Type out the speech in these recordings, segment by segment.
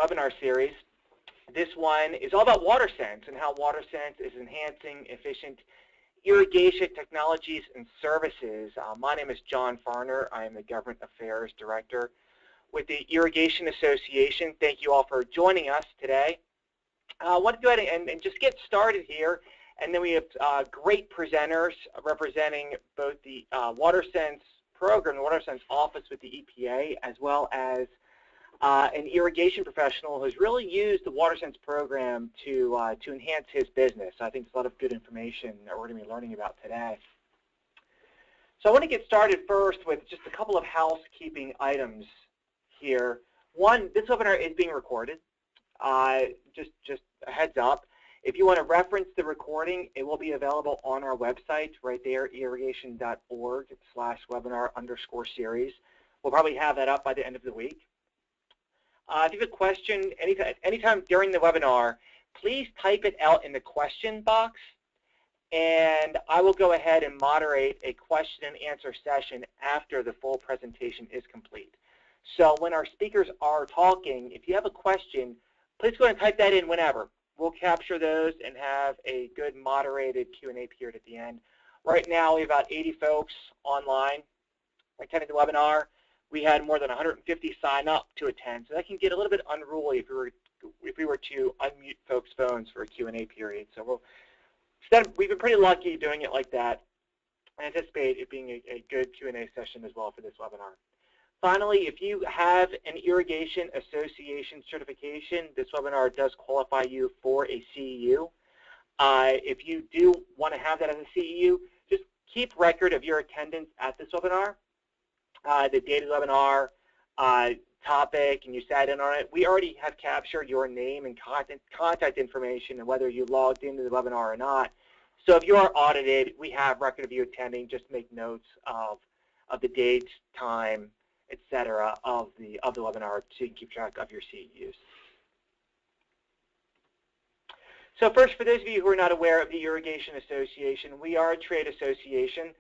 webinar series. This one is all about WaterSense and how WaterSense is enhancing efficient irrigation technologies and services. My name is John Farner. I am the Government Affairs Director with the Irrigation Association. Thank you all for joining us today. I want to go ahead and just get started here, and then we have great presenters representing both the WaterSense program, the WaterSense office with the EPA, as well as an irrigation professional who's really used the WaterSense program to enhance his business. I think there's a lot of good information that we're going to be learning about today. So I want to get started first with just a couple of housekeeping items here. One, this webinar is being recorded. Just a heads up. If you want to reference the recording, it will be available on our website right there, irrigation.org/webinar_series. We'll probably have that up by the end of the week. If you have a question anytime during the webinar, please type it out in the question box, and I will go ahead and moderate a question and answer session after the full presentation is complete. So when our speakers are talking, if you have a question, please go ahead and type that in whenever. We'll capture those and have a good moderated Q&A period at the end. Right now, we have about 80 folks online attending the webinar. We had more than 150 sign up to attend, so that can get a little bit unruly if we were to unmute folks' phones for a Q&A period. So we've been pretty lucky doing it like that. I anticipate it being a good Q&A session as well for this webinar. Finally, if you have an Irrigation Association certification, this webinar does qualify you for a CEU. If you do want to have that as a CEU, just keep record of your attendance at this webinar. The date of the webinar, topic, and you sat in on it. We already have captured your name and contact information and whether you logged into the webinar or not. So if you are audited, we have record of you attending. Just make notes of the date, time, etc. of the webinar to keep track of your CEUs. So first, for those of you who are not aware of the Irrigation Association, we are a trade association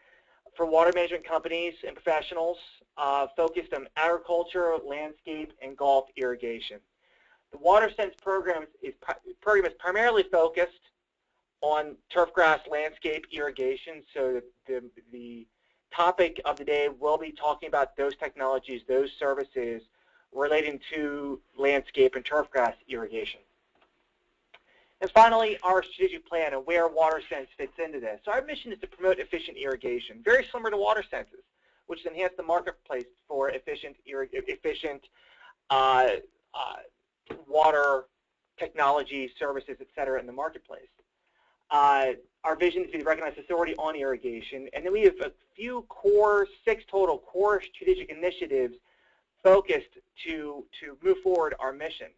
for water management companies and professionals focused on agriculture, landscape, and Gulf irrigation. The WaterSense program is primarily focused on turfgrass landscape irrigation, so the topic of the day will be talking about those technologies, those services relating to landscape and turfgrass irrigation. And finally, our strategic plan and where WaterSense fits into this. So our mission is to promote efficient irrigation, very similar to WaterSense's, which is enhance the marketplace for efficient water technology, services, etc. in the marketplace. Our vision is to be the recognized authority on irrigation, and then we have a few six total core strategic initiatives focused to move forward our mission.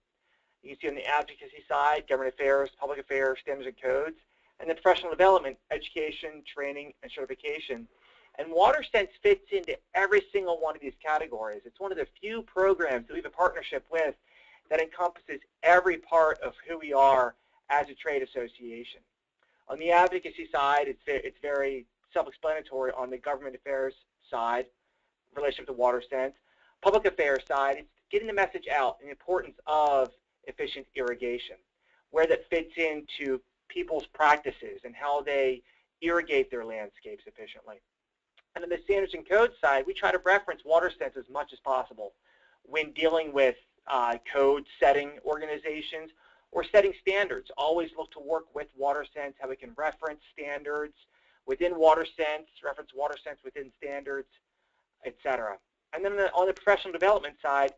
You can see on the advocacy side, government affairs, public affairs, standards and codes, and then professional development, education, training, and certification. And WaterSense fits into every single one of these categories. It's one of the few programs that we have a partnership with that encompasses every part of who we are as a trade association. On the advocacy side, it's very self-explanatory. On the government affairs side, relationship to WaterSense. Public affairs side, it's getting the message out and the importance of efficient irrigation, where that fits into people's practices and how they irrigate their landscapes efficiently. And on the standards and codes side, we try to reference WaterSense as much as possible when dealing with code setting organizations or setting standards. Always look to work with WaterSense, how we can reference standards within WaterSense, reference WaterSense within standards, etc. And then on the professional development side,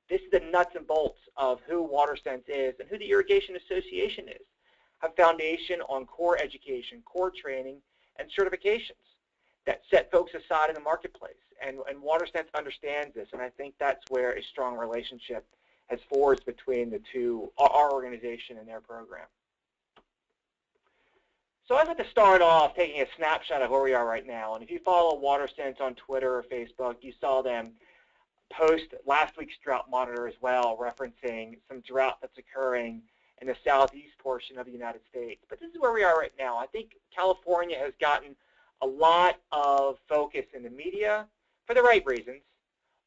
this is the nuts and bolts of who WaterSense is and who the Irrigation Association is. A foundation on core education, core training, and certifications that set folks aside in the marketplace. And WaterSense understands this, and I think that's where a strong relationship has forged between the two, our organization and their program. So I'd like to start off taking a snapshot of where we are right now. And if you follow WaterSense on Twitter or Facebook, you saw them post last week's Drought Monitor as well, referencing some drought that's occurring in the southeast portion of the United States. But this is where we are right now. I think California has gotten a lot of focus in the media, for the right reasons,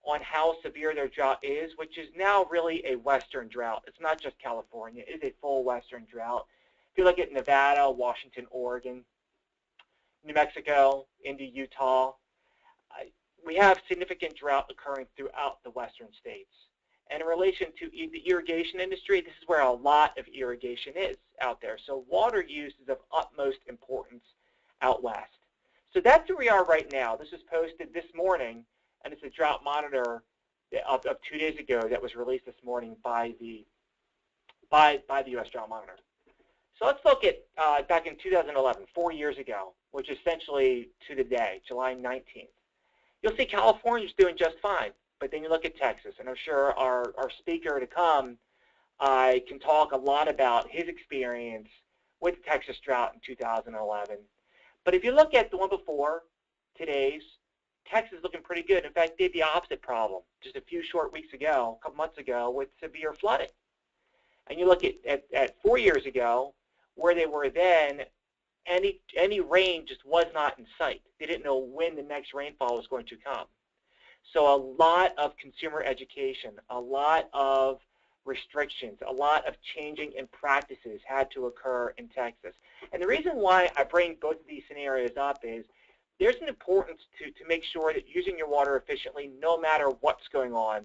on how severe their drought is, which is now really a Western drought. It's not just California. It is a full Western drought. If you look at Nevada, Washington, Oregon, New Mexico, into Utah, we have significant drought occurring throughout the Western states. And in relation to the irrigation industry, this is where a lot of irrigation is out there. So water use is of utmost importance out west. So that's where we are right now. This was posted this morning, and it's a Drought Monitor of 2 days ago that was released this morning by the U.S. Drought Monitor. So let's look at back in 2011, 4 years ago, which is essentially to the day, July 19th. You'll see California's doing just fine. But then you look at Texas, and I'm sure our speaker to come can talk a lot about his experience with the Texas drought in 2011. But if you look at the one before, today's, Texas is looking pretty good. In fact, they had the opposite problem just a few short weeks ago, a couple months ago, with severe flooding. And you look at 4 years ago, where they were then, any rain just was not in sight. They didn't know when the next rainfall was going to come. So a lot of consumer education, a lot of restrictions, a lot of changing in practices had to occur in Texas. And the reason why I bring both of these scenarios up is there's an importance to make sure that using your water efficiently no matter what's going on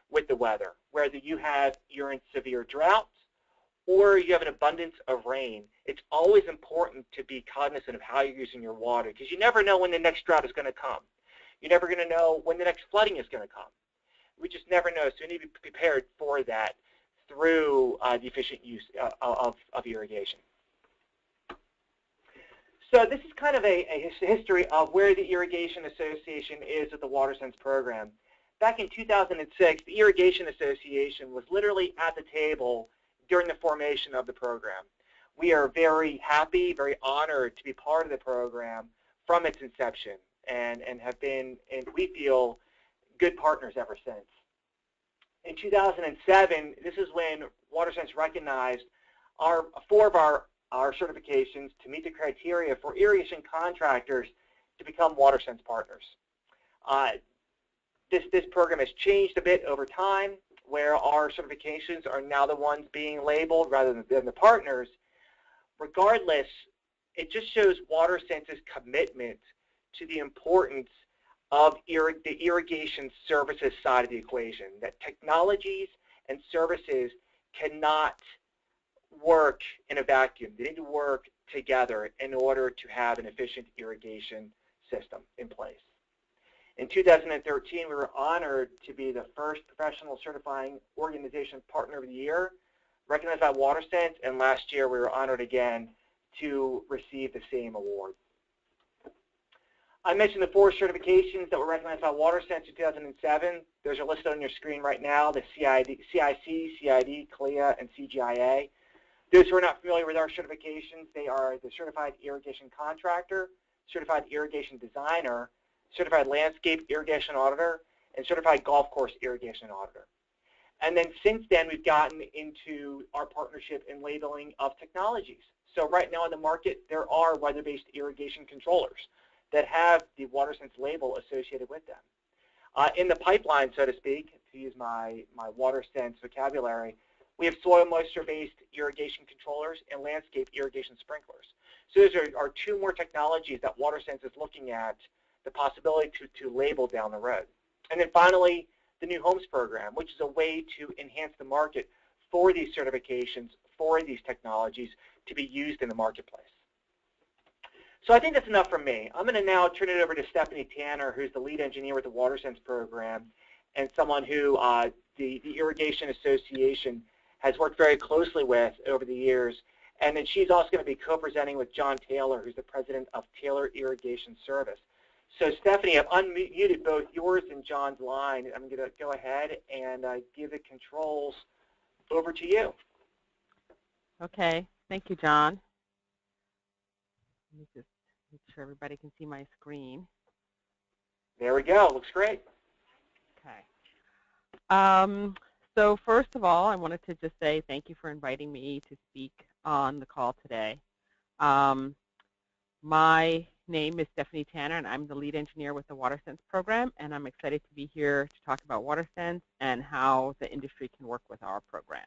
with the weather, whether you're in severe drought or you have an abundance of rain. It's always important to be cognizant of how you're using your water because you never know when the next drought is going to come. You're never going to know when the next flooding is going to come. We just never know, so you need to be prepared for that through the efficient use of irrigation. So this is kind of a history of where the Irrigation Association is with the WaterSense program. Back in 2006, the Irrigation Association was literally at the table during the formation of the program. We are very happy, very honored to be part of the program from its inception. And have been, and we feel, good partners ever since. In 2007, this is when WaterSense recognized four of our certifications to meet the criteria for irrigation contractors to become WaterSense partners. This program has changed a bit over time, where our certifications are now the ones being labeled rather than the partners. Regardless, it just shows WaterSense's commitment to the importance of the irrigation services side of the equation, that technologies and services cannot work in a vacuum. They need to work together in order to have an efficient irrigation system in place. In 2013, we were honored to be the first professional certifying organization partner of the year, recognized by WaterSense, and last year we were honored again to receive the same award. I mentioned the 4 certifications that were recognized by WaterSense in 2007. Those are listed on your screen right now, the CIC, CID, CLIA, and CGIA. Those who are not familiar with our certifications, they are the Certified Irrigation Contractor, Certified Irrigation Designer, Certified Landscape Irrigation Auditor, and Certified Golf Course Irrigation Auditor. And then since then, we've gotten into our partnership in labeling of technologies. So right now in the market, there are weather-based irrigation controllers that have the WaterSense label associated with them. In the pipeline, so to speak, to use my WaterSense vocabulary, we have soil moisture-based irrigation controllers and landscape irrigation sprinklers. So those are 2 more technologies that WaterSense is looking at the possibility to label down the road. And then finally, the New Homes Program, which is a way to enhance the market for these certifications, for these technologies to be used in the marketplace. So I think that's enough from me. I'm going to now turn it over to Stephanie Tanner, who's the lead engineer with the WaterSense program and someone who the Irrigation Association has worked very closely with over the years. And then she's also going to be co-presenting with John Taylor, who's the president of Taylor Irrigation Service. So Stephanie, I've unmuted both yours and John's line. I'm going to go ahead and give the controls over to you. Okay. Thank you, John. Let me just make sure everybody can see my screen. There we go. Looks great. Okay. So first of all, I wanted to just say thank you for inviting me to speak on the call today. My name is Stephanie Tanner, and I'm the lead engineer with the WaterSense program, and I'm excited to be here to talk about WaterSense and how the industry can work with our program.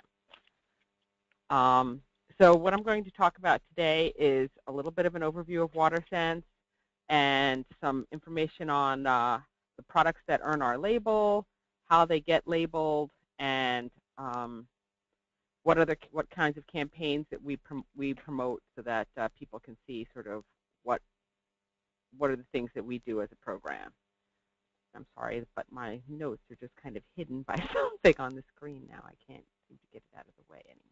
So what I'm going to talk about today is a little bit of an overview of WaterSense and some information on the products that earn our label, how they get labeled, and what kinds of campaigns that we promote so that people can see sort of what are the things that we do as a program. I'm sorry, but my notes are just kind of hidden by something on the screen now. I can't seem to get it out of the way anymore.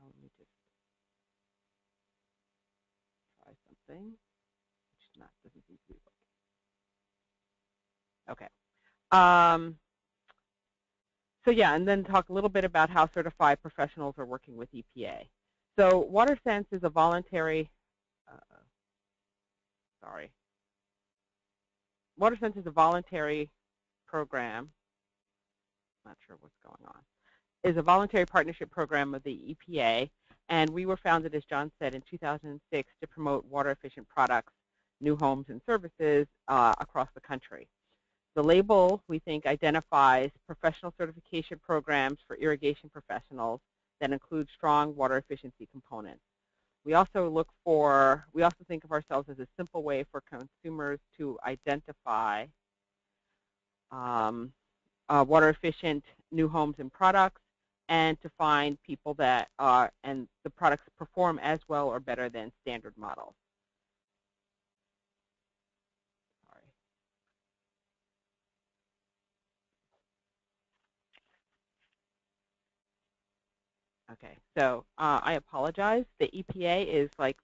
Let me just try something, which doesn't seem to be working. Okay. So yeah, and then talk a little bit about how certified professionals are working with EPA. So WaterSense is a voluntary, WaterSense is a voluntary program. Not sure what's going on. Is a voluntary partnership program of the EPA, and we were founded, as John said, in 2006 to promote water-efficient products, new homes, and services across the country. The label, we think, identifies professional certification programs for irrigation professionals that include strong water efficiency components. We also think of ourselves as a simple way for consumers to identify water-efficient new homes and products, and to find people that and the products perform as well or better than standard models. Okay, so I apologize. The EPA is like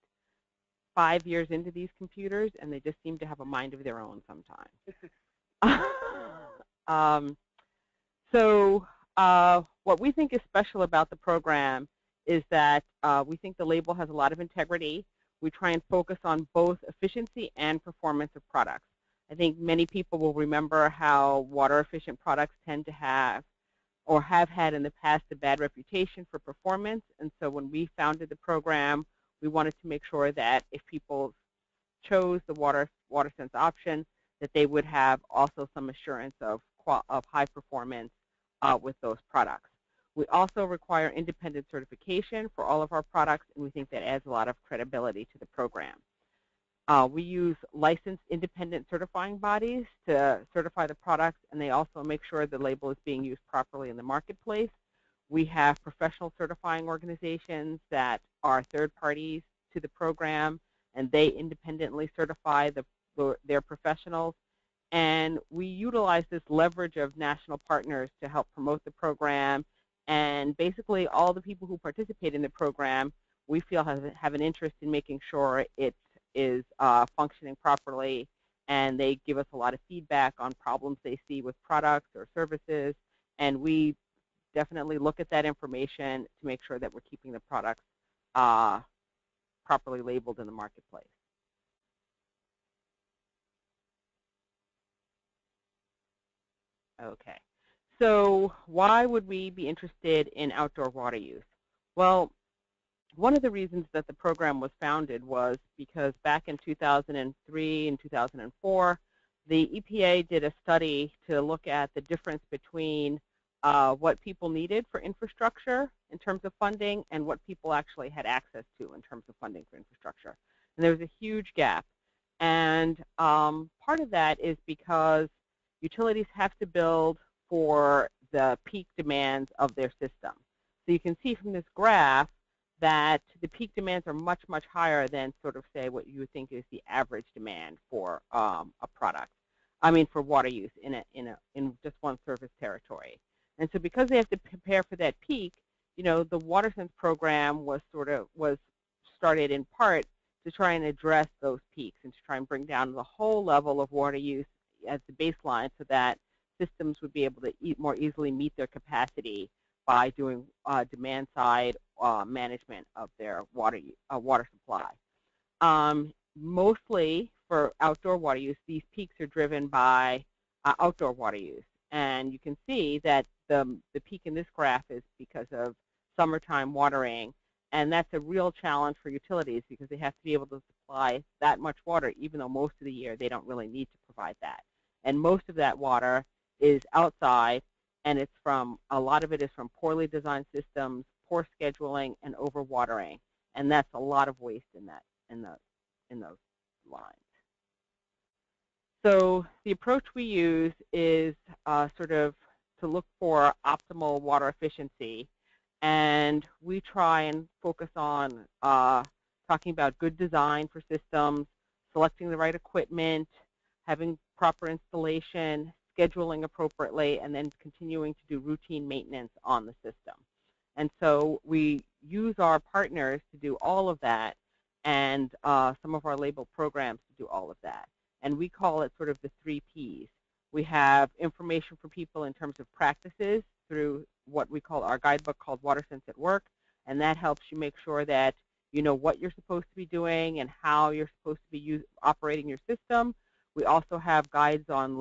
5 years into these computers, and they just seem to have a mind of their own sometimes. What we think is special about the program is that we think the label has a lot of integrity. We try and focus on both efficiency and performance of products. I think many people will remember how water-efficient products tend to have or have had in the past a bad reputation for performance. And so when we founded the program, we wanted to make sure that if people chose the WaterSense option, that they would have also some assurance of high performance with those products. We also require independent certification for all of our products, and we think that adds a lot of credibility to the program. We use licensed independent certifying bodies to certify the products, and they also make sure the label is being used properly in the marketplace. We have professional certifying organizations that are third parties to the program, and they independently certify their professionals. And we utilize this leverage of national partners to help promote the program. And basically, all the people who participate in the program, we feel have an interest in making sure it is functioning properly, and they give us a lot of feedback on problems they see with products or services, and we definitely look at that information to make sure that we're keeping the products properly labeled in the marketplace. Okay, so why would we be interested in outdoor water use? Well, one of the reasons that the program was founded was because back in 2003 and 2004, the EPA did a study to look at the difference between what people needed for infrastructure in terms of funding and what people actually had access to in terms of funding for infrastructure. And there was a huge gap. And part of that is because utilities have to build for the peak demands of their system. So you can see from this graph that the peak demands are much, much higher than sort of, say, what you would think is the average demand for a product. I mean, for water use in just one service territory. And so because they have to prepare for that peak, you know, the WaterSense program was started in part to try and address those peaks and to try and bring down the whole level of water use as the baseline so that systems would be able to more easily meet their capacity by doing demand-side management of their water supply. Mostly for outdoor water use, these peaks are driven by outdoor water use. And you can see that the peak in this graph is because of summertime watering. And that's a real challenge for utilities because they have to be able to supply that much water, even though most of the year they don't really need to provide that. And most of that water is outside, and it's from, a lot of it is from poorly designed systems, poor scheduling, and overwatering. And that's a lot of waste in that, in those lines. So the approach we use is sort of to look for optimal water efficiency, and we try and focus on talking about good design for systems, selecting the right equipment, having proper installation, scheduling appropriately, and then continuing to do routine maintenance on the system. And so we use our partners to do all of that, and some of our labeled programs to do all of that. And we call it sort of the 3 Ps. We have information for people in terms of practices through what we call our guidebook called WaterSense at Work, and that helps you make sure that you know what you're supposed to be doing and how you're supposed to be operating your system. We also have guides on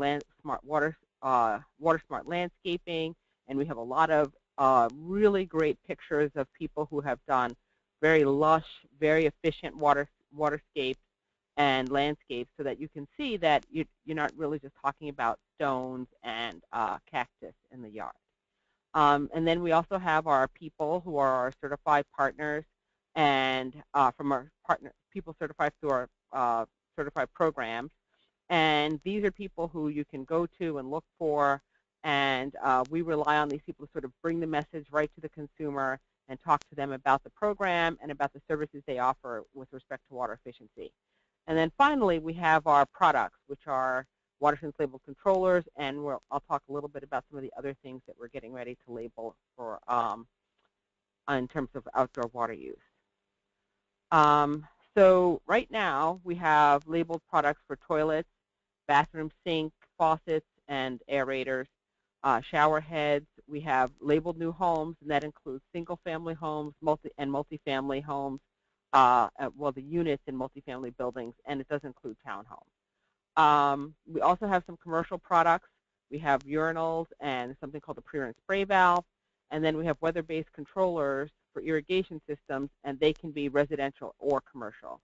water smart landscaping, and we have a lot of really great pictures of people who have done very lush, very efficient waterscapes and landscapes, so that you can see that you're not really just talking about stones and cactus in the yard. And then we also have our people who are our certified partners, and from our people certified through our certified programs. And these are people who you can go to and look for, and we rely on these people to sort of bring the message right to the consumer and talk to them about the program and about the services they offer with respect to water efficiency. And then finally, we have our products, which are WaterSense labeled controllers, and I'll talk a little bit about some of the other things that we're getting ready to label for in terms of outdoor water use. So right now, we have labeled products for toilets, bathroom sink, faucets, and aerators, shower heads. We have labeled new homes, and that includes single-family homes, multi-family homes, well, the units in multifamily buildings, and it does include townhomes. We also have some commercial products. We have urinals and something called a pre-rinse spray valve, and then we have weather-based controllers for irrigation systems, and they can be residential or commercial.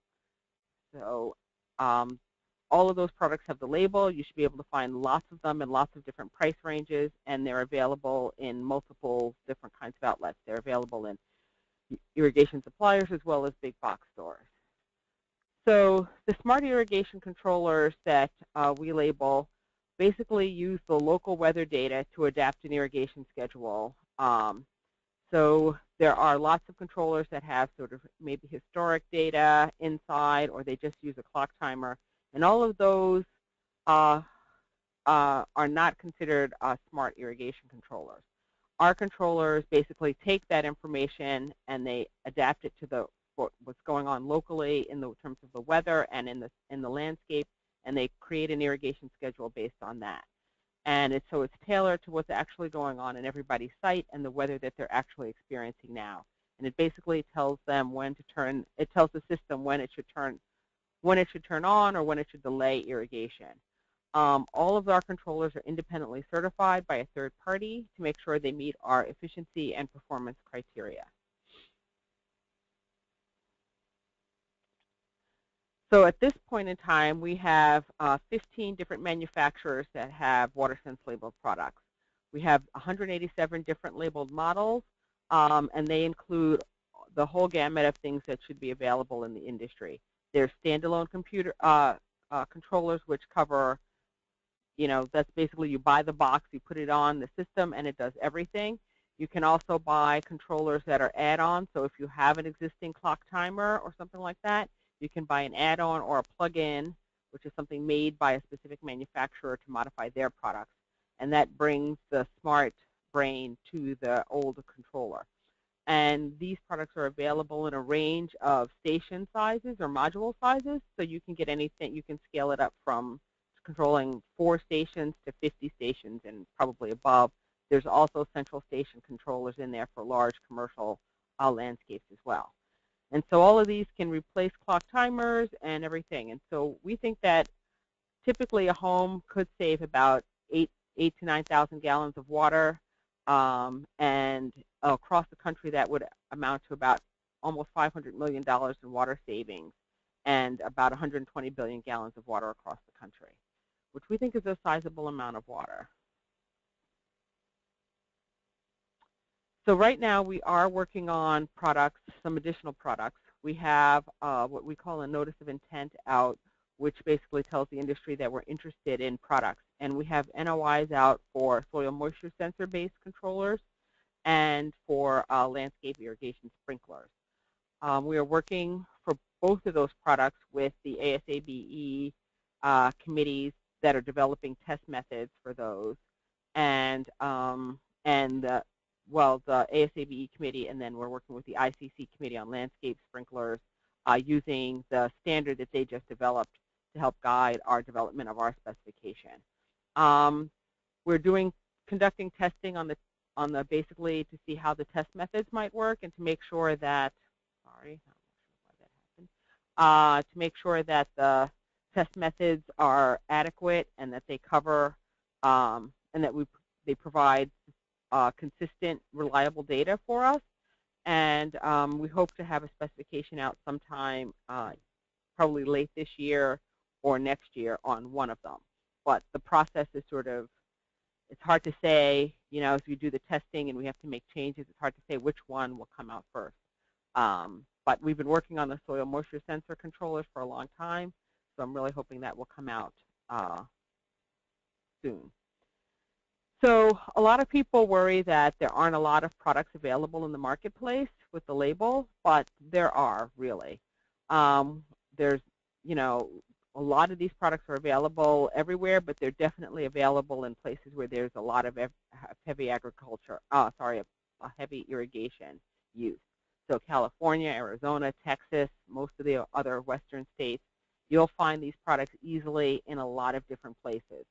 So all of those products have the label. You should be able to find lots of them in lots of different price ranges, and they're available in multiple different kinds of outlets. They're available in irrigation suppliers as well as big box stores. So the smart irrigation controllers that we label basically use the local weather data to adapt an irrigation schedule. So there are lots of controllers that have sort of maybe historic data inside, or they just use a clock timer. And all of those are not considered smart irrigation controllers. Our controllers basically take that information and they adapt it to what's going on locally in terms of the weather and in the landscape, and they create an irrigation schedule based on that. And so it's tailored to what's actually going on in everybody's site and the weather that they're actually experiencing now. And it basically tells them when to turn. It tells the system when it should turn on or when it should delay irrigation. All of our controllers are independently certified by a third party to make sure they meet our efficiency and performance criteria. So at this point in time, we have 15 different manufacturers that have WaterSense labeled products. We have 187 different labeled models, and they include the whole gamut of things that should be available in the industry. There's standalone computer controllers, which cover, that's basically you buy the box, you put it on the system, and it does everything. You can also buy controllers that are add-on. So if you have an existing clock timer or something like that, you can buy an add-on or a plug-in, which is something made by a specific manufacturer to modify their products. And that brings the smart brain to the old controller. And these products are available in a range of station sizes or module sizes. So you can get anything, you can scale it up from controlling 4 stations to 50 stations and probably above. There's also central station controllers in there for large commercial landscapes as well. And so all of these can replace clock timers and everything. And so we think that typically a home could save about 8 to 9,000 gallons of water. And across the country, that would amount to about almost $500 million in water savings and about 120 billion gallons of water across the country, which we think is a sizable amount of water. So right now we are working on products, some additional products. We have what we call a notice of intent out, which basically tells the industry that we're interested in products. And we have NOIs out for soil moisture sensor-based controllers and for landscape irrigation sprinklers. We are working for both of those products with the ASABE committees that are developing test methods for those, and the ASABE committee, and then we're working with the ICC committee on landscape sprinklers using the standard that they just developed to help guide our development of our specification. We're conducting testing on the basically to see how the test methods might work and to make sure that to make sure that the test methods are adequate and that they cover and that they provide consistent, reliable data for us. And we hope to have a specification out sometime probably late this year or next year on one of them. But the process is sort of, it's hard to say, you know, as we do the testing and we have to make changes, it's hard to say which one will come out first. But we've been working on the soil moisture sensor controllers for a long time, so I'm really hoping that will come out soon. So a lot of people worry that there aren't a lot of products available in the marketplace with the label, but there are really. There's, you know, a lot of these products are available everywhere, but they're definitely available in places where there's a lot of heavy agriculture, heavy irrigation use. So California, Arizona, Texas, most of the other western states, you'll find these products easily in a lot of different places.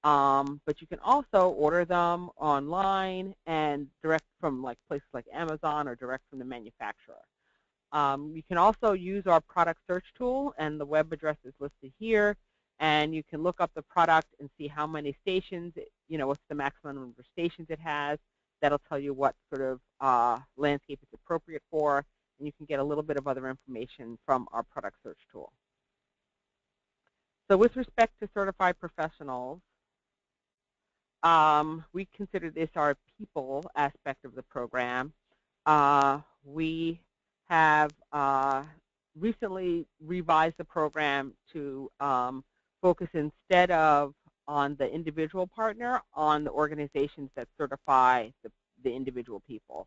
But you can also order them online and direct from like places like Amazon or direct from the manufacturer. You can also use our product search tool, and the web address is listed here, and you can look up the product and see how many stations, you know, what's the maximum number of stations it has. That'll tell you what sort of landscape it's appropriate for, and you can get a little bit of other information from our product search tool. So with respect to certified professionals, we consider this our people aspect of the program. We have recently revised the program to focus instead of on the individual partner, on the organizations that certify the individual people.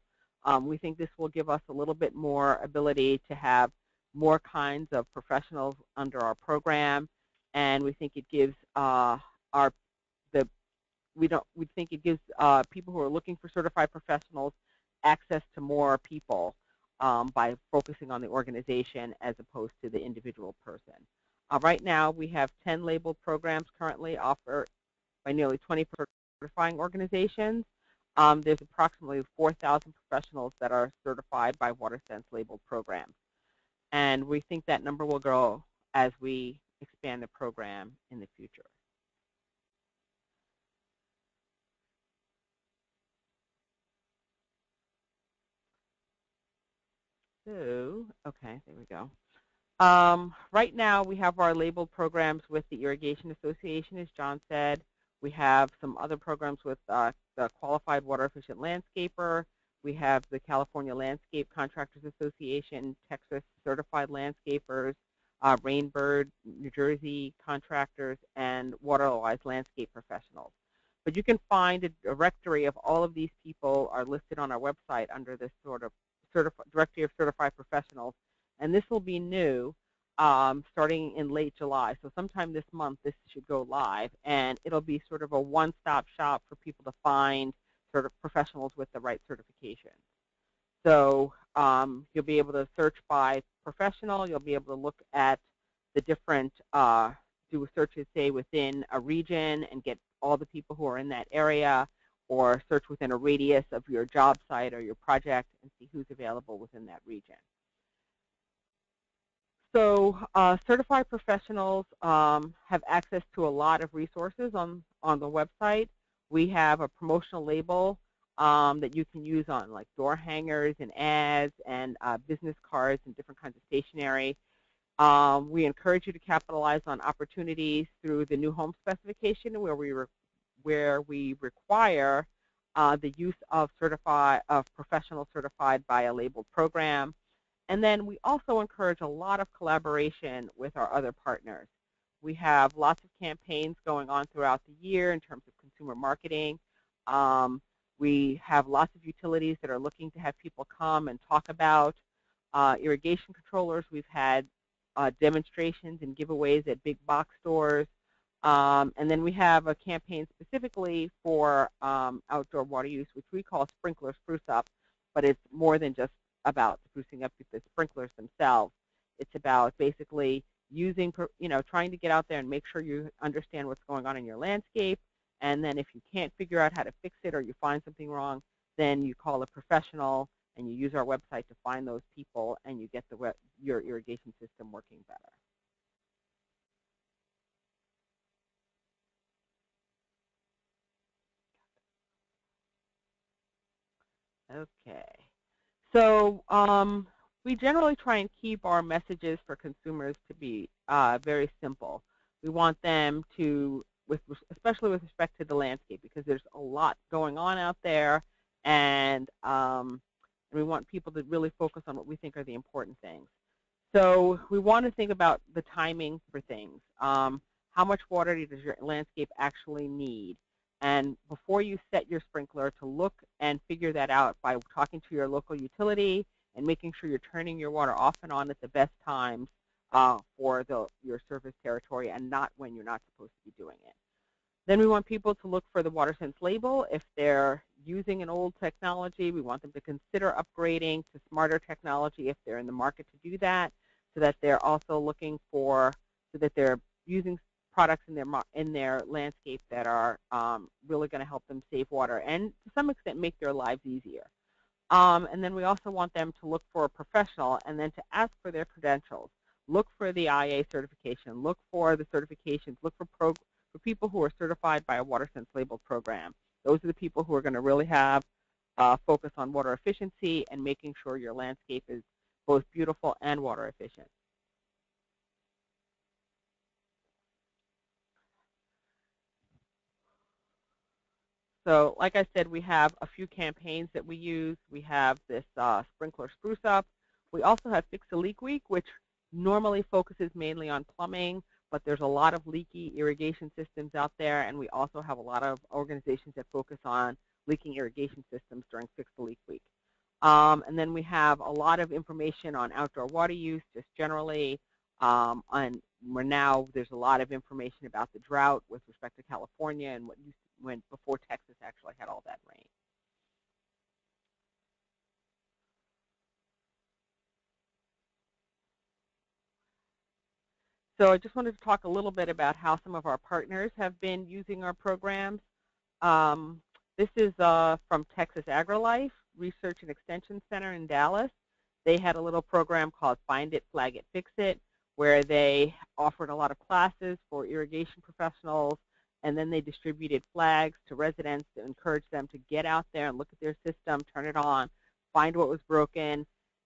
We think this will give us a little bit more ability to have more kinds of professionals under our program, and we think it gives people who are looking for certified professionals access to more people by focusing on the organization as opposed to the individual person. Right now, we have 10 labeled programs currently offered by nearly 20 certifying organizations. There's approximately 4,000 professionals that are certified by WaterSense labeled programs. And we think that number will grow as we expand the program in the future. So, okay, there we go. Right now, we have our labeled programs with the Irrigation Association, as John said. We have some other programs with the Qualified Water Efficient Landscaper. We have the California Landscape Contractors Association, Texas Certified Landscapers, Rainbird, New Jersey Contractors, and Waterwise Landscape Professionals. But you can find a directory of all of these people are listed on our website under this sort of directory of certified professionals. And this will be new starting in late July. So sometime this month, this should go live. And it'll be sort of a one-stop shop for people to find sort of professionals with the right certification. So you'll be able to search by professional. You'll be able to look at the different, do searches, say, within a region and get all the people who are in that area, or search within a radius of your job site or your project and see who's available within that region. So certified professionals have access to a lot of resources on the website. We have a promotional label that you can use on like door hangers and ads and business cards and different kinds of stationery. We encourage you to capitalize on opportunities through the new home specification where we require the use of professional certified by a labeled program. And then we also encourage a lot of collaboration with our other partners. We have lots of campaigns going on throughout the year in terms of consumer marketing. We have lots of utilities that are looking to have people come and talk about irrigation controllers. We've had demonstrations and giveaways at big box stores. And then we have a campaign specifically for outdoor water use, which we call Sprinkler Spruce Up, but it's more than just about sprucing up the sprinklers themselves. It's about basically using, trying to get out there and make sure you understand what's going on in your landscape. And then if you can't figure out how to fix it or you find something wrong, then you call a professional and you use our website to find those people and you get your irrigation system working better. Okay. So we generally try and keep our messages for consumers to be very simple. We want them to, especially with respect to the landscape, because there's a lot going on out there, and we want people to really focus on what we think are the important things. So we want to think about the timing for things. How much water does your landscape actually need? And before you set your sprinkler, to look and figure that out by talking to your local utility and making sure you're turning your water off and on at the best times for your service territory and not when you're not supposed to be doing it. Then we want people to look for the WaterSense label. If they're using an old technology, we want them to consider upgrading to smarter technology if they're in the market to do that, so that they're also looking for, so that they're using products in their landscape that are really going to help them save water and to some extent make their lives easier. And then we also want them to look for a professional and then to ask for their credentials. Look for the IA certification. Look for the certifications. Look for people who are certified by a WaterSense labeled program. Those are the people who are going to really have focus on water efficiency and making sure your landscape is both beautiful and water efficient. So like I said, we have a few campaigns that we use. We have this Sprinkler Spruce Up. We also have Fix a Leak Week, which normally focuses mainly on plumbing, but there's a lot of leaky irrigation systems out there, and we also have a lot of organizations that focus on leaking irrigation systems during Fix a Leak Week. And then we have a lot of information on outdoor water use, just generally. Now there's a lot of information about the drought with respect to California and what went before Texas actually had all that rain. So I just wanted to talk a little bit about how some of our partners have been using our programs. This is from Texas AgriLife Research and Extension Center in Dallas. They had a little program called Find It, Flag It, Fix It, where they offered a lot of classes for irrigation professionals, and then they distributed flags to residents to encourage them to get out there and look at their system, turn it on, find what was broken,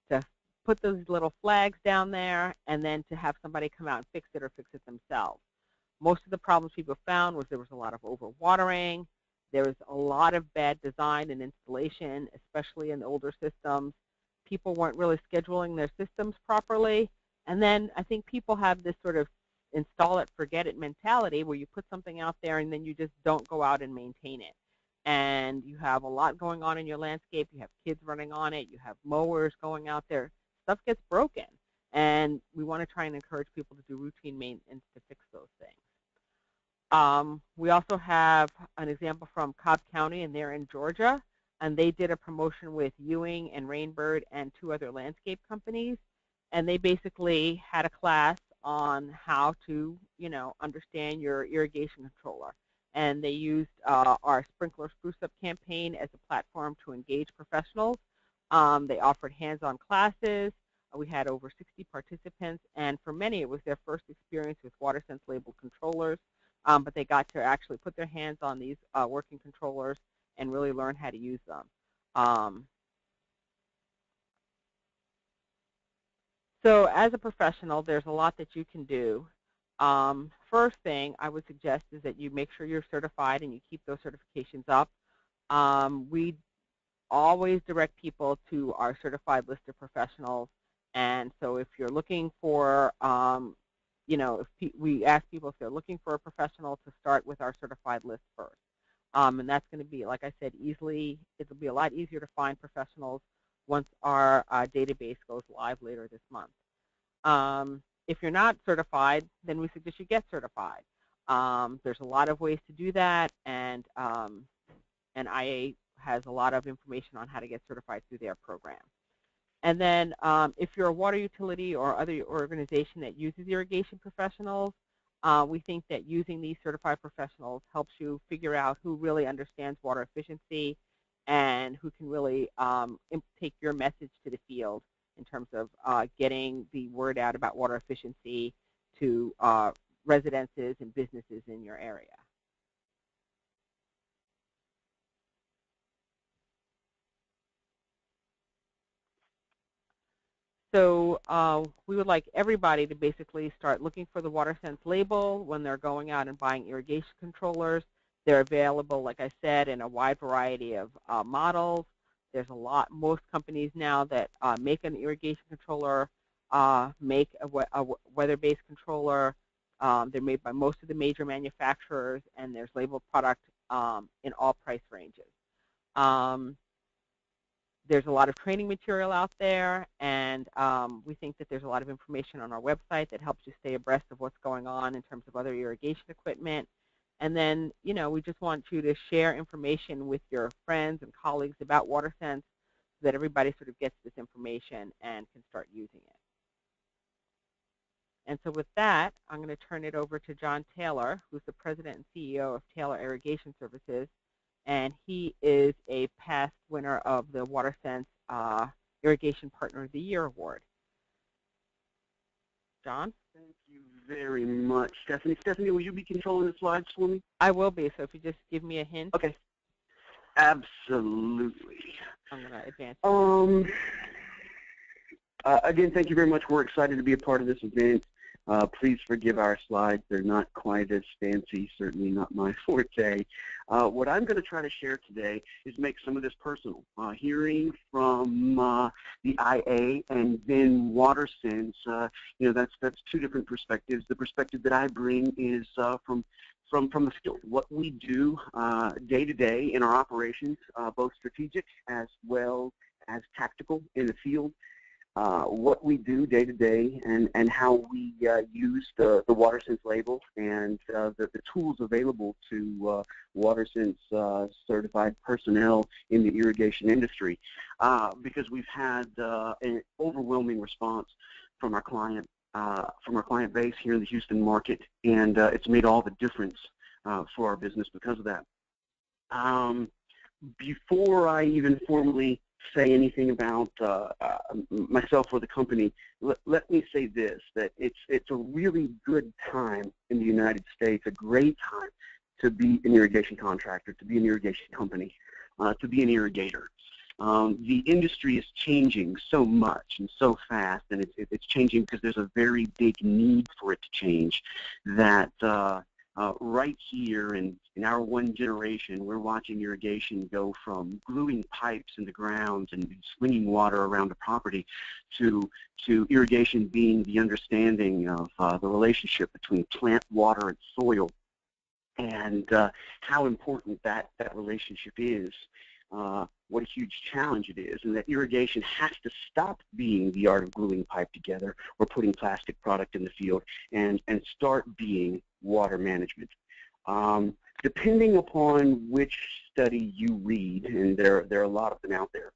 to put those little flags down there, and then to have somebody come out and fix it or fix it themselves. Most of the problems people found was there was a lot of overwatering, there was a lot of bad design and installation, especially in the older systems. People weren't really scheduling their systems properly, and then I think people have this sort of install it, forget it mentality where you put something out there and then you just don't go out and maintain it. And you have a lot going on in your landscape. You have kids running on it. You have mowers going out there. Stuff gets broken. And we want to try and encourage people to do routine maintenance to fix those things. We also have an example from Cobb County, and they're in Georgia. And they did a promotion with Ewing and Rainbird and 2 other landscape companies. And they basically had a class on how to, understand your irrigation controller. And they used our Sprinkler Spruce Up campaign as a platform to engage professionals. They offered hands-on classes. We had over 60 participants, and for many it was their first experience with WaterSense labeled controllers, but they got to actually put their hands on these working controllers and really learn how to use them. So as a professional, there's a lot that you can do. First thing I would suggest is that you make sure you're certified and you keep those certifications up. We always direct people to our certified list of professionals. And so if you're looking for, we ask people if they're looking for a professional to start with our certified list first. And that's going to be, like I said, it'll be a lot easier to find professionals once our database goes live later this month. If you're not certified, then we suggest you get certified. There's a lot of ways to do that, and IA has a lot of information on how to get certified through their program. And then if you're a water utility or other organization that uses irrigation professionals, we think that using these certified professionals helps you figure out who really understands water efficiency and who can really take your message to the field in terms of getting the word out about water efficiency to residences and businesses in your area. So we would like everybody to basically start looking for the WaterSense label when they're going out and buying irrigation controllers. They're available, like I said, in a wide variety of models. There's most companies now that make an irrigation controller, make a weather-based controller. They're made by most of the major manufacturers, and there's labeled product in all price ranges. There's a lot of training material out there, and we think that there's a lot of information on our website that helps you stay abreast of what's going on in terms of other irrigation equipment. And then, we just want you to share information with your friends and colleagues about WaterSense so that everybody sort of gets this information and can start using it. And so with that, I'm going to turn it over to John Taylor, who's the President and CEO of Taylor Irrigation Services. And he is a past winner of the WaterSense Irrigation Partner of the Year Award. John? Thank you very much, Stephanie. Stephanie, will you be controlling the slides for me? I will be, so if you just give me a hint. Okay. Absolutely. I'm going to advance. Again, thank you very much. We're excited to be a part of this event. Please forgive our slides. They're not quite as fancy, certainly not my forte. What I'm going to try to share today is make some of this personal. Hearing from the IA and then WaterSense, that's two different perspectives. The perspective that I bring is from the field, what we do day to day in our operations, both strategic as well as tactical in the field. What we do day to day and how we use the WaterSense label and the tools available to WaterSense certified personnel in the irrigation industry, because we've had an overwhelming response from our client base here in the Houston market, and it's made all the difference for our business because of that. Before I even formally say anything about myself or the company, let me say this, that it's a really good time in the United States, a great time to be an irrigation contractor, to be an irrigation company, to be an irrigator. The industry is changing so much and so fast, and it's changing because there's a very big need for it to change, that right here in our one generation, we're watching irrigation go from gluing pipes in the ground and slinging water around the property to irrigation being the understanding of the relationship between plant, water, and soil, and how important that relationship is. What a huge challenge it is, and that irrigation has to stop being the art of gluing pipe together or putting plastic product in the field and start being water management. Depending upon which study you read, and there are a lot of them out there,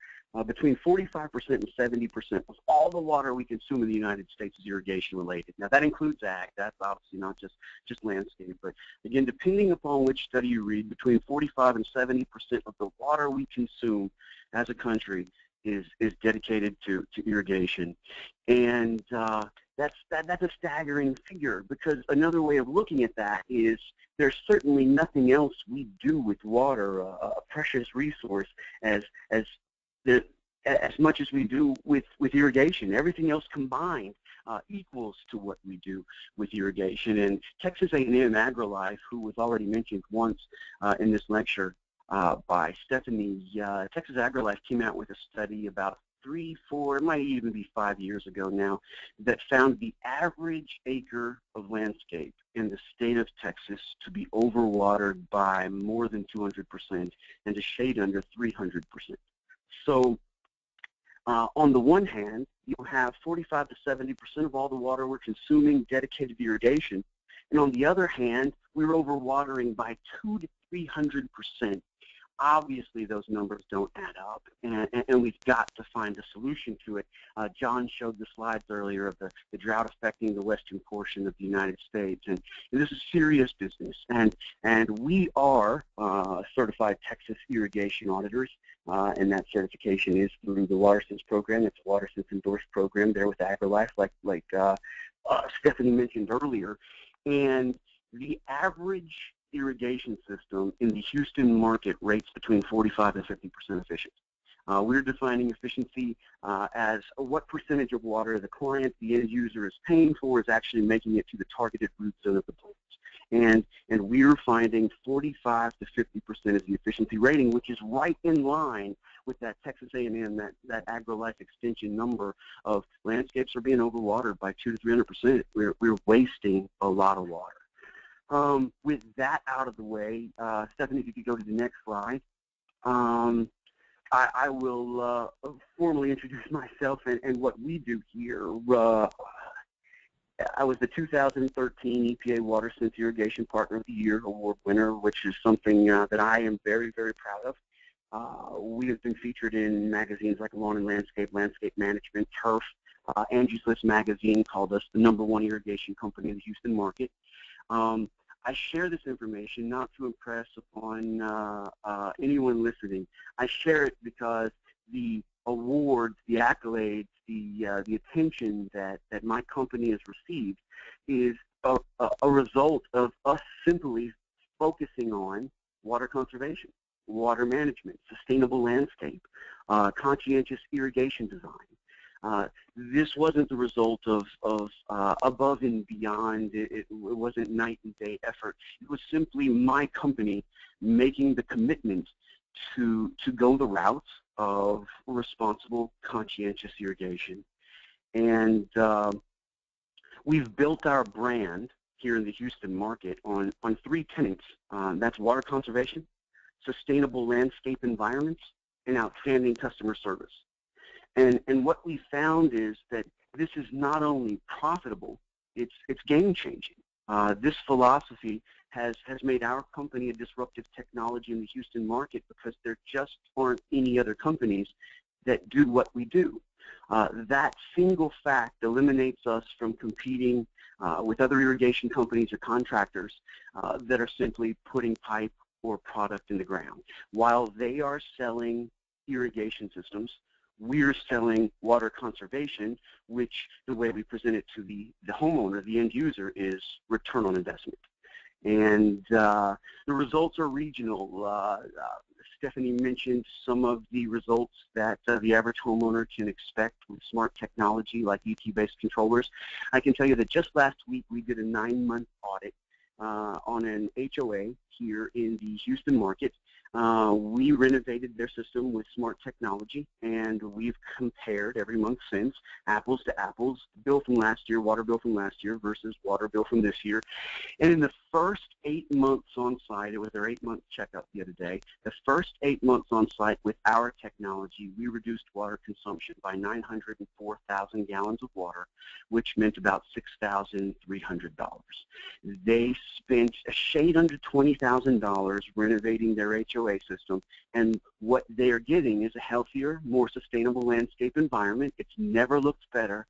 between 45% and 70% of all the water we consume in the United States is irrigation related. Now that includes ag, that's obviously not just landscape, but again, depending upon which study you read, between 45 and 70% of the water we consume as a country is dedicated to irrigation. And that's a staggering figure, because another way of looking at that is there's certainly nothing else we do with water, a precious resource, as as much as we do with irrigation. Everything else combined equals to what we do with irrigation. And Texas A&M AgriLife, who was already mentioned once in this lecture by Stephanie, Texas AgriLife came out with a study about 3, 4, it might even be 5 years ago now, that found the average acre of landscape in the state of Texas to be overwatered by more than 200% and to shade under 300%. So on the one hand, you'll have 45 to 70% of all the water we're consuming dedicated to irrigation, and on the other hand, we're overwatering by 200 to 300%. Obviously, those numbers don't add up, and we've got to find a solution to it. John showed the slides earlier of the drought affecting the western portion of the United States, and this is serious business. And we are certified Texas irrigation auditors, and that certification is through the WaterSense program. It's a WaterSense endorsed program there with AgriLife, like Stephanie mentioned earlier. And the average irrigation system in the Houston market rates between 45 and 50% efficient. We're defining efficiency as what percentage of water the client, the end user, is paying for is actually making it to the targeted root zone of the plants. And we're finding 45 to 50% is the efficiency rating, which is right in line with that Texas A&M, that AgriLife extension number of landscapes are being overwatered by 200 to 300%. We're wasting a lot of water. With that out of the way, Stephanie, if you could go to the next slide, I will formally introduce myself and what we do here. I was the 2013 EPA WaterSense Irrigation Partner of the Year Award winner, which is something that I am very, very proud of. We have been featured in magazines like Lawn and Landscape, Landscape Management, Turf. Angie's List magazine called us the #1 irrigation company in the Houston market. I share this information not to impress upon anyone listening. I share it because the awards, the accolades, the attention that my company has received is a result of us simply focusing on water conservation, water management, sustainable landscape, conscientious irrigation design. This wasn't the result of above and beyond. It wasn't night and day effort. It was simply my company making the commitment to go the route of responsible, conscientious irrigation. And we've built our brand here in the Houston market on 3 tenets. That's water conservation, sustainable landscape environments, and outstanding customer service. And what we found is that this is not only profitable, it's game-changing. This philosophy has made our company a disruptive technology in the Houston market because there just aren't any other companies that do what we do. That single fact eliminates us from competing with other irrigation companies or contractors that are simply putting pipe or product in the ground. While they are selling irrigation systems, we're selling water conservation, which the way we present it to the homeowner, the end user, is return on investment. And the results are regional. Stephanie mentioned some of the results that the average homeowner can expect with smart technology like ET-based controllers. I can tell you that just last week we did a 9-month audit on an HOA here in the Houston market. We renovated their system with smart technology, and we've compared every month since, apples to apples, bill from last year, water bill from last year versus water bill from this year. And in the first 8 months on site, it was their 8-month checkup the other day, the first 8 months on site with our technology, we reduced water consumption by 904,000 gallons of water, which meant about $6,300. They spent a shade under $20,000 renovating their HOA system, and what they are getting is a healthier, more sustainable landscape environment. It's never looked better,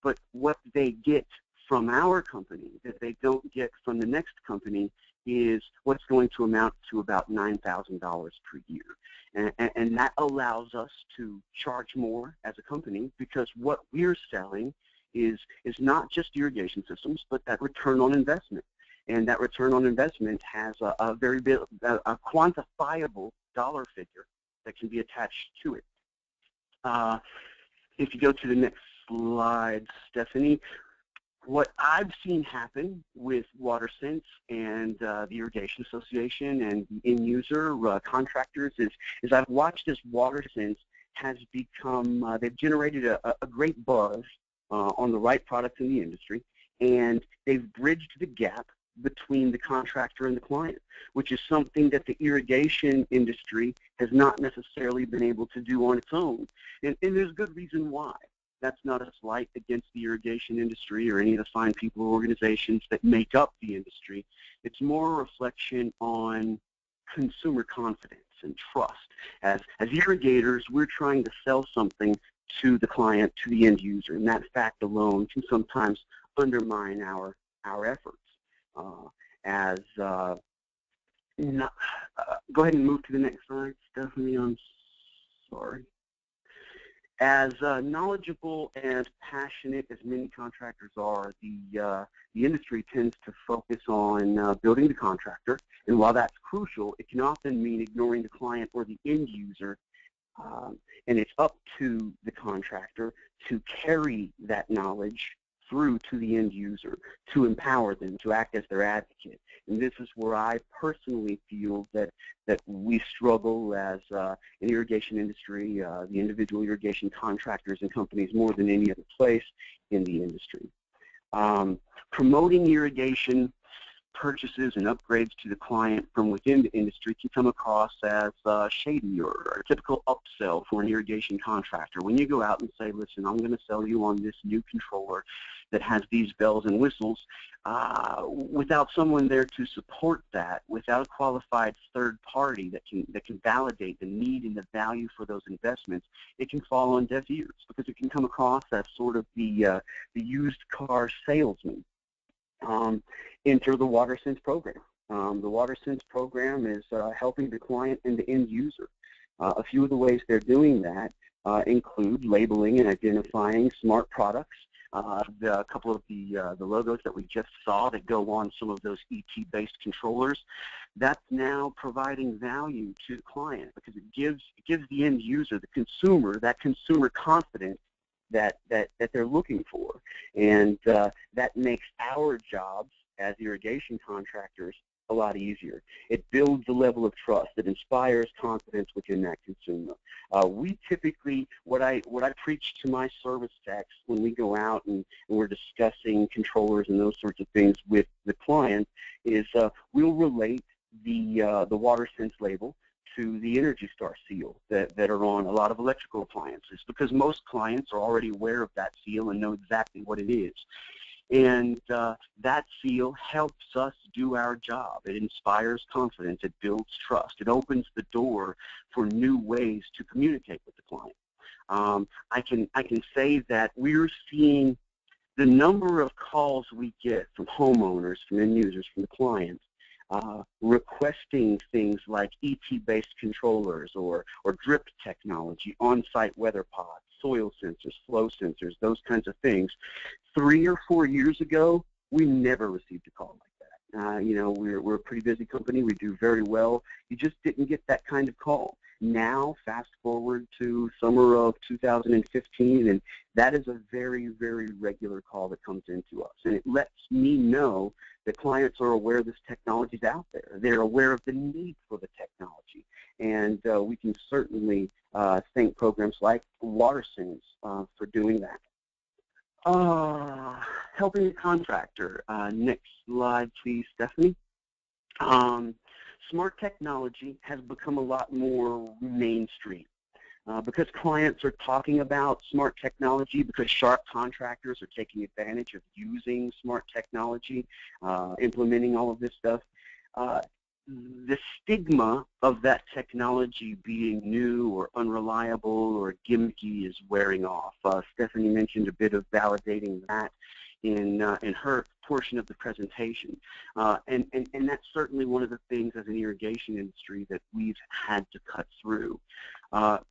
but what they get from our company that they don't get from the next company is what's going to amount to about $9,000 per year. And that allows us to charge more as a company because what we're selling is not just irrigation systems, but that return on investment. And that return on investment has a very big, a quantifiable dollar figure that can be attached to it. If you go to the next slide, Stephanie, what I've seen happen with WaterSense and the Irrigation Association and the end user contractors is I've watched as WaterSense has become, they've generated a great buzz on the right products in the industry, and they've bridged the gap between the contractor and the client, which is something that the irrigation industry has not necessarily been able to do on its own. And there's good reason why. That's not a slight against the irrigation industry or any of the fine people or organizations that make up the industry. It's more a reflection on consumer confidence and trust. As irrigators, we're trying to sell something to the client, to the end user, and that fact alone can sometimes undermine our efforts. Go ahead and move to the next slide, Stephanie. I'm sorry. As knowledgeable and passionate as many contractors are, the industry tends to focus on building the contractor, and while that's crucial, it can often mean ignoring the client or the end user, and it's up to the contractor to carry that knowledge through to the end user, to empower them, to act as their advocate. And this is where I personally feel that we struggle as an irrigation industry, the individual irrigation contractors and companies more than any other place in the industry. Promoting irrigation purchases and upgrades to the client from within the industry can come across as shady or a typical upsell for an irrigation contractor. When you go out and say, listen, I'm going to sell you on this new controller that has these bells and whistles, without someone there to support that, without a qualified third party that can validate the need and the value for those investments, it can fall on deaf ears because it can come across as sort of the used car salesman. Enter the WaterSense program. The WaterSense program is helping the client and the end user. A few of the ways they're doing that include labeling and identifying smart products. A couple of the logos that we just saw that go on some of those ET-based controllers, that's now providing value to the client because it gives the end user, the consumer, that consumer confidence that they're looking for, and that makes our jobs as irrigation contractors a lot easier. It builds a level of trust. It inspires confidence within that consumer. We typically, what I preach to my service techs when we go out and we're discussing controllers and those sorts of things with the client is we'll relate the WaterSense label to the Energy Star seal that are on a lot of electrical appliances, because most clients are already aware of that seal and know exactly what it is. And that seal helps us do our job. It inspires confidence. It builds trust. It opens the door for new ways to communicate with the client. I can say that we're seeing the number of calls we get from homeowners, from end users, from the clients, requesting things like ET-based controllers or drip technology, on-site weather pods, soil sensors, flow sensors, those kinds of things. 3 or 4 years ago, we never received a call like that. You know, we're a pretty busy company. We do very well. You just didn't get that kind of call. Now, fast forward to summer of 2015, and that is a very, very regular call that comes into us. And it lets me know that clients are aware this technology is out there. They're aware of the need for the technology. And we can certainly thank programs like WaterSense for doing that. Helping a contractor. Next slide, please, Stephanie. Smart technology has become a lot more mainstream because clients are talking about smart technology, because sharp contractors are taking advantage of using smart technology, implementing all of this stuff. The stigma of that technology being new or unreliable or gimmicky is wearing off. Stephanie mentioned a bit of validating that in her portion of the presentation. And that's certainly one of the things as an irrigation industry that we've had to cut through.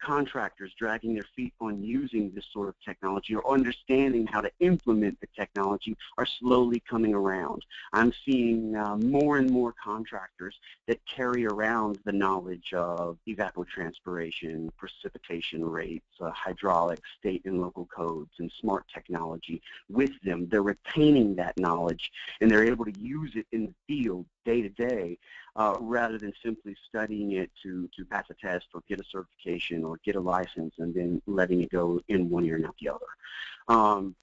Contractors dragging their feet on using this sort of technology or understanding how to implement the technology are slowly coming around. I'm seeing more and more contractors that carry around the knowledge of evapotranspiration, precipitation rates, hydraulics, state and local codes, and smart technology with them. They're retaining that knowledge, and they're able to use it in the field day to day, rather than simply studying it to pass a test or get a certification or get a license and then letting it go in one ear and out the other.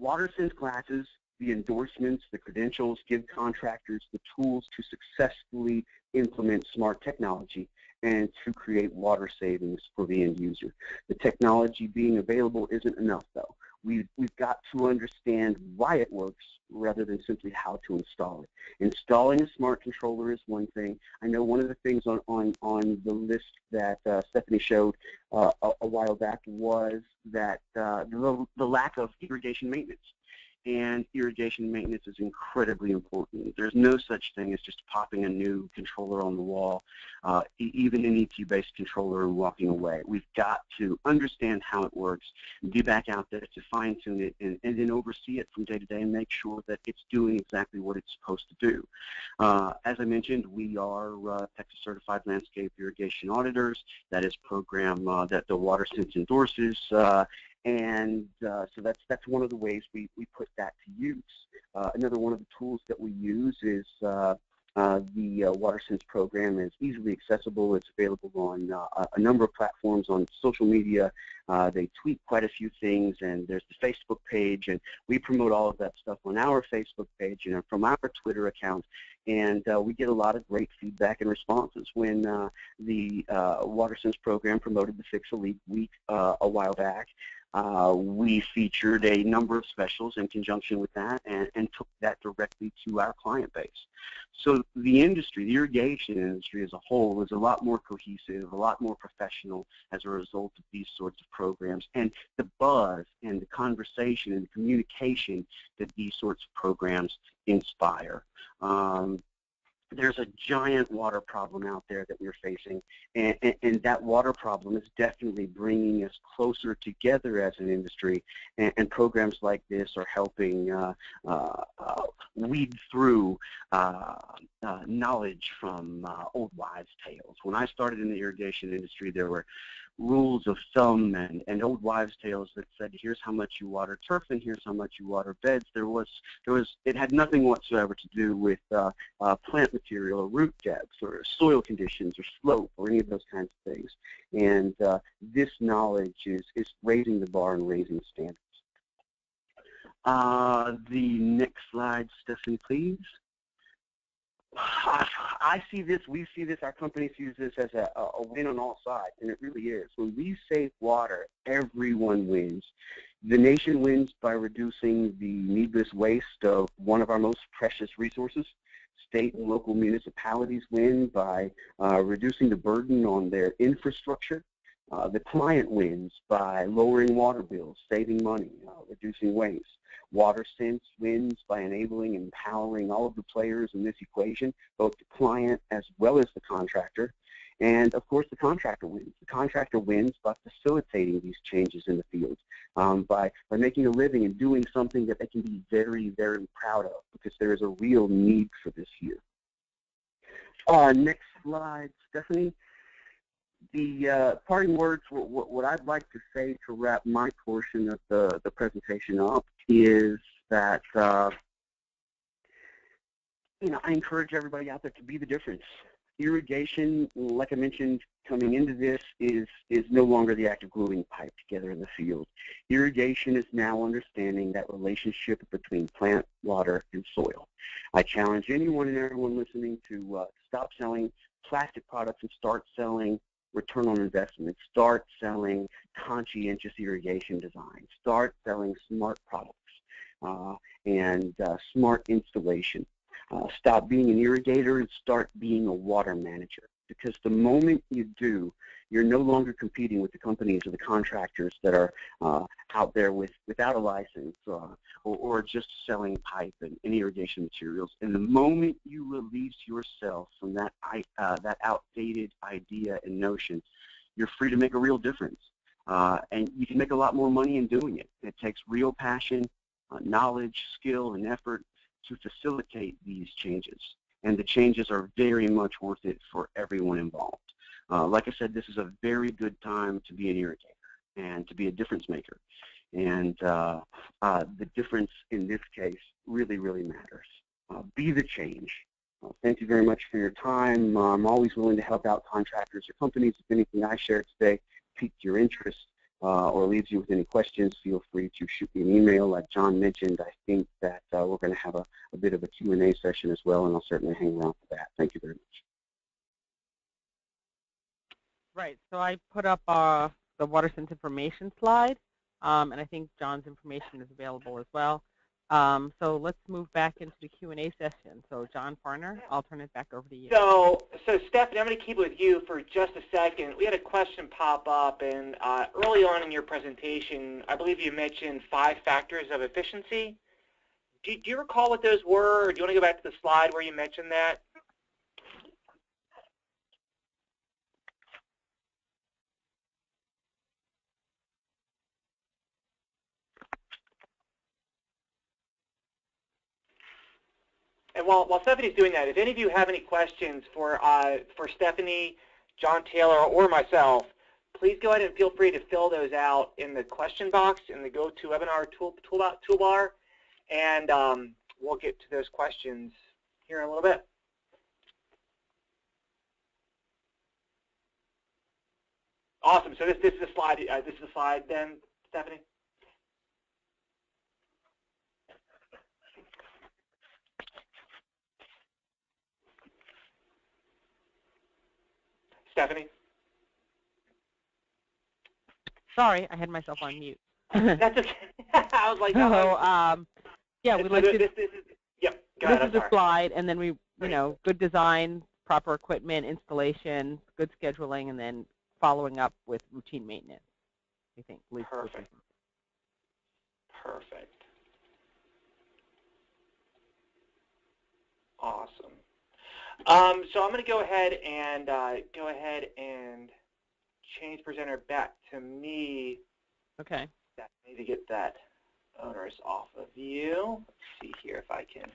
WaterSense classes, the endorsements, the credentials give contractors the tools to successfully implement smart technology and to create water savings for the end user. The technology being available isn't enough, though. We've got to understand why it works rather than simply how to install it. Installing a smart controller is one thing. I know one of the things on the list that Stephanie showed a while back was that the lack of irrigation maintenance. And irrigation maintenance is incredibly important. There's no such thing as just popping a new controller on the wall, even an ET-based controller, and walking away. We've got to understand how it works, be back out there to fine-tune it, and then oversee it from day to day and make sure that it's doing exactly what it's supposed to do. As I mentioned, we are Texas Certified Landscape Irrigation Auditors. That is a program that the WaterSense endorses. And so that's one of the ways we put that to use. Another one of the tools that we use is the WaterSense program is easily accessible. It's available on a number of platforms on social media. They tweet quite a few things, and there's the Facebook page, and we promote all of that stuff on our Facebook page and from our Twitter account. And we get a lot of great feedback and responses. When the WaterSense program promoted the Fix a Leak Week a while back, we featured a number of specials in conjunction with that and took that directly to our client base. So the industry, the irrigation industry as a whole, is a lot more cohesive, a lot more professional as a result of these sorts of programs, and the buzz and the conversation and the communication that these sorts of programs inspire. There's a giant water problem out there that we're facing, and that water problem is definitely bringing us closer together as an industry, and programs like this are helping weed through knowledge from old wives' tales. When I started in the irrigation industry, there were rules of thumb and old wives' tales that said, here's how much you water turf and here's how much you water beds. It had nothing whatsoever to do with plant material or root depths or soil conditions or slope or any of those kinds of things. And this knowledge is raising the bar and raising standards. The next slide, Stefan, please. I see this, we see this, our company sees this as a win on all sides, and it really is. When we save water, everyone wins. The nation wins by reducing the needless waste of one of our most precious resources. State and local municipalities win by reducing the burden on their infrastructure. The client wins by lowering water bills, saving money, reducing waste. WaterSense wins by enabling and empowering all of the players in this equation, both the client as well as the contractor. And, of course, the contractor wins. The contractor wins by facilitating these changes in the field, by making a living and doing something that they can be very, very proud of, because there is a real need for this here. Next slide, Stephanie. The parting words, what I'd like to say to wrap my portion of the presentation up is that I encourage everybody out there to be the difference. Irrigation, like I mentioned, coming into this is no longer the act of gluing pipe together in the field. Irrigation is now understanding that relationship between plant, water, and soil. I challenge anyone and everyone listening to stop selling plastic products and start selling return on investment. Start selling conscientious irrigation design. Start selling smart products and smart installation. Stop being an irrigator and start being a water manager. Because the moment you do, you're no longer competing with the companies or the contractors that are out there without a license or just selling pipe and irrigation materials. And the moment you release yourself from that outdated idea and notion, you're free to make a real difference. And you can make a lot more money in doing it. It takes real passion, knowledge, skill, and effort to facilitate these changes. And the changes are very much worth it for everyone involved. Like I said, this is a very good time to be an irrigator and to be a difference maker. And the difference in this case really, really matters. Be the change. Thank you very much for your time. I'm always willing to help out contractors or companies. If anything I shared today piqued your interest or leaves you with any questions, feel free to shoot me an email. Like John mentioned, I think that we're going to have a bit of a Q&A session as well, and I'll certainly hang around for that. Thank you very much. Right. So I put up the WaterSense information slide, and I think John's information is available as well. So let's move back into the Q&A session. So John Farner, I'll turn it back over to you. So Stephanie, I'm going to keep it with you for just a second. We had a question pop up, and early on in your presentation, I believe you mentioned 5 factors of efficiency. Do you recall what those were, or do you want to go back to the slide where you mentioned that? And while Stephanie's doing that, if any of you have any questions for Stephanie, John Taylor, or myself, please go ahead and feel free to fill those out in the question box in the GoToWebinar toolbar, and we'll get to those questions here in a little bit. Awesome. So this is the slide. This is the slide then, Stephanie. Stephanie? Sorry, I had myself on mute. That's okay. I was like, no. So, yeah, we'd like to. This is, yep. Go ahead, this is a slide, and then we, good design, proper equipment, installation, good scheduling, and then following up with routine maintenance. I think. Perfect. Perfect. Awesome. So I'm going to go ahead and change presenter back to me. Okay. I need to get that owners off of you. Let's see here if I can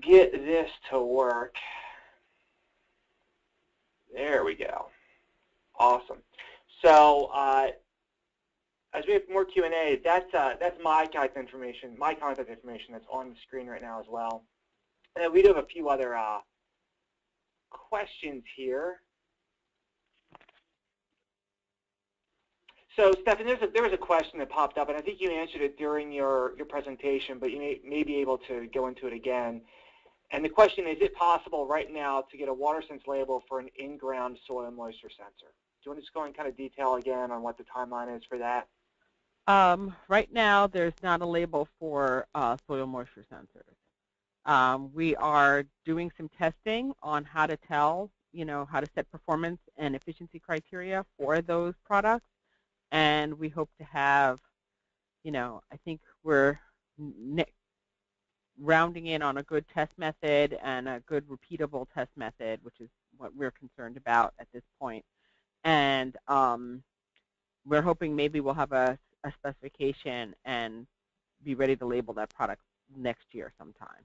get this to work. There we go. Awesome. So as we have more Q&A, that's my contact information. My contact information that's on the screen right now as well. And we do have a few other questions here. So, Stefan, there was a question that popped up, and I think you answered it during your presentation, but you may be able to go into it again. And the question is it possible right now to get a WaterSense label for an in-ground soil moisture sensor? Do you want to just go in kind of detail again on what the timeline is for that? Right now, there's not a label for soil moisture sensors. We are doing some testing on how to tell, how to set performance and efficiency criteria for those products. And we hope to have, I think we're rounding in on a good test method and a good repeatable test method, which is what we're concerned about at this point. And we're hoping maybe we'll have a specification and be ready to label that product next year sometime.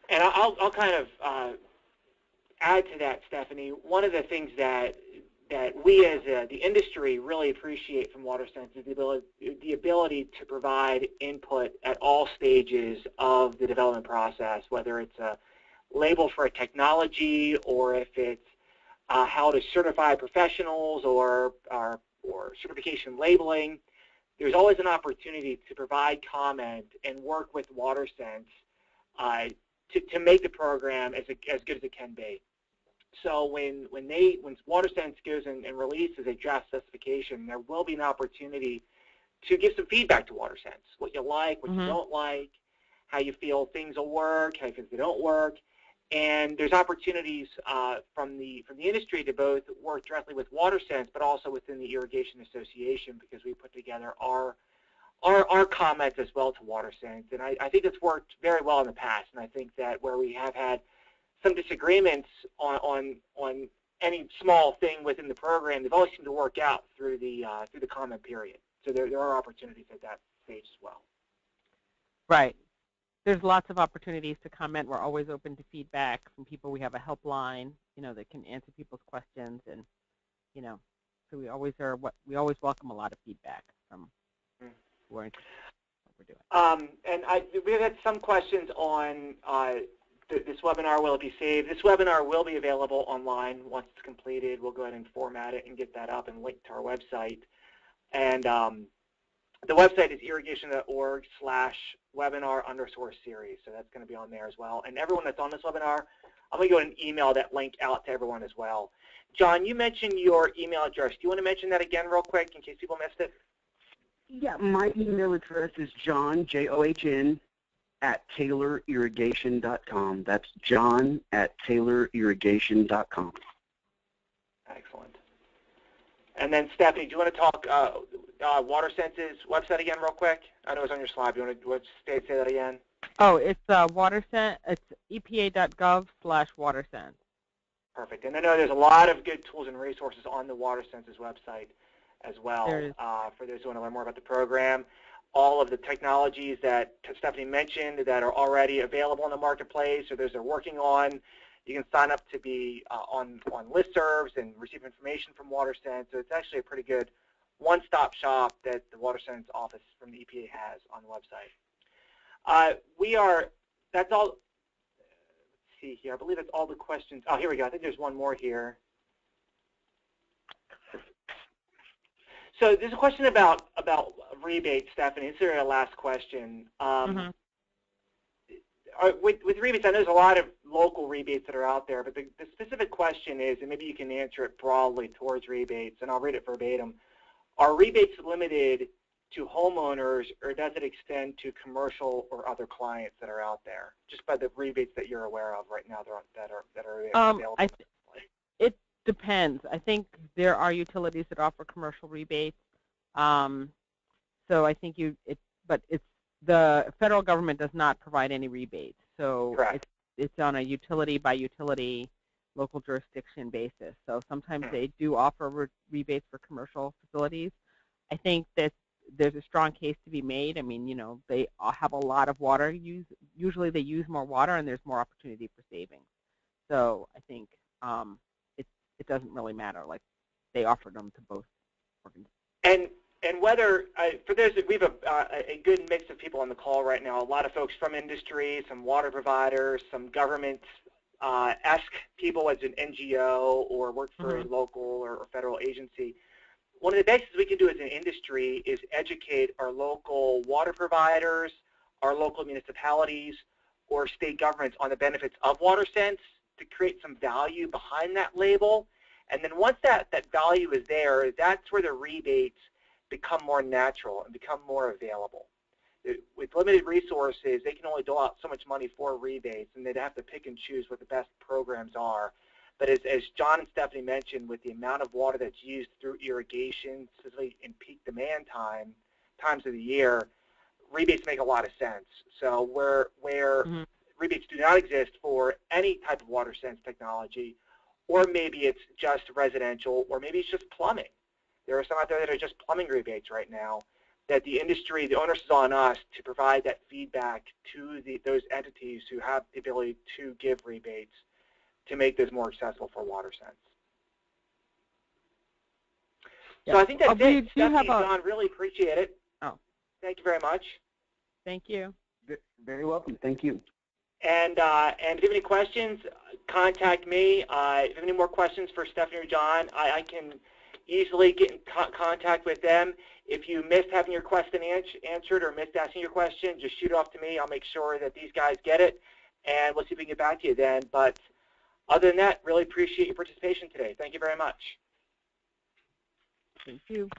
And I'll kind of add to that, Stephanie. One of the things that we as the industry really appreciate from WaterSense is the ability to provide input at all stages of the development process, whether it's a label for a technology or if it's how to certify professionals or certification labeling. There's always an opportunity to provide comment and work with WaterSense to make the program as good as it can be. So when WaterSense goes and releases a draft specification, there will be an opportunity to give some feedback to WaterSense, what you like, what you don't like, how you feel things will work, how you feel they don't work. And there's opportunities from the industry to both work directly with WaterSense, but also within the Irrigation Association, because we put together our comments as well to WaterSense. And I think it's worked very well in the past. And I think that where we have had some disagreements on any small thing within the program, they've always seemed to work out through the comment period. So there are opportunities at that stage as well. Right. There's lots of opportunities to comment. We're always open to feedback from people. We have a helpline, that can answer people's questions, and so we always welcome a lot of feedback from who are interested in what we're doing. And we've had some questions on this webinar. Will it be saved? This webinar will be available online once it's completed. We'll go ahead and format it and get that up and link to our website. And the website is irrigation.org/webinar_series. So that's going to be on there as well. And everyone that's on this webinar, I'm going to go ahead and email that link out to everyone as well. John, you mentioned your email address. Do you want to mention that again real quick in case people missed it? Yeah, my email address is John, John, @TaylorIrrigation.com. That's John @TaylorIrrigation.com. Excellent. And then, Stephanie, do you want to talk WaterSense's website again real quick? I know it's on your slide. Do you want to say that again? Oh, it's WaterSense. It's epa.gov/WaterSense. Perfect. And I know there's a lot of good tools and resources on the WaterSense's website as well for those who want to learn more about the program. All of the technologies that Stephanie mentioned that are already available in the marketplace or those they're working on. You can sign up to be on listservs and receive information from WaterSense. So it's actually a pretty good one-stop shop that the WaterSense office from the EPA has on the website. That's all. Let's see here. I believe that's all the questions. Oh, here we go. I think there's one more here. So there's a question about rebates, Stephanie. This is our last question. With rebates, I know there's a lot of local rebates that are out there, but the specific question is, and maybe you can answer it broadly towards rebates, and I'll read it verbatim. Are rebates limited to homeowners, or does it extend to commercial or other clients that are out there, just by the rebates that you're aware of right now that are available? It depends. I think there are utilities that offer commercial rebates. So I think the federal government does not provide any rebates. So it's on a utility by utility, local jurisdiction basis. So sometimes they do offer rebates for commercial facilities. I think that there's a strong case to be made. I mean, they have a lot of water use. Usually they use more water, and there's more opportunity for savings. So I think it doesn't really matter. Like, they offer them to both organizations. And whether, for those, we have a good mix of people on the call right now, a lot of folks from industry, some water providers, some government-esque people as an NGO or work for a local or federal agency. One of the best things we can do as an industry is educate our local water providers, our local municipalities, or state governments on the benefits of WaterSense to create some value behind that label. And then once that value is there, that's where the rebates become more natural and become more available. With limited resources, they can only dole out so much money for rebates, and they'd have to pick and choose what the best programs are. But as John and Stephanie mentioned, with the amount of water that's used through irrigation, specifically in peak demand times of the year, rebates make a lot of sense. So where rebates do not exist for any type of WaterSense technology, or maybe it's just residential, or maybe it's just plumbing. There are some out there that are just plumbing rebates right now, that the industry, the onus is on us to provide that feedback to those entities who have the ability to give rebates to make those more accessible for WaterSense. So I think that's it. Stephanie and John, really appreciate it. Thank you very much. Thank you. Very welcome. Thank you. And if you have any questions, contact me. If you have any more questions for Stephanie or John, I can easily get in contact with them. If you missed having your question answered or missed asking your question, just shoot it off to me. I'll make sure that these guys get it, and we'll see if we can get back to you then. But other than that, really appreciate your participation today. Thank you very much. Thank you.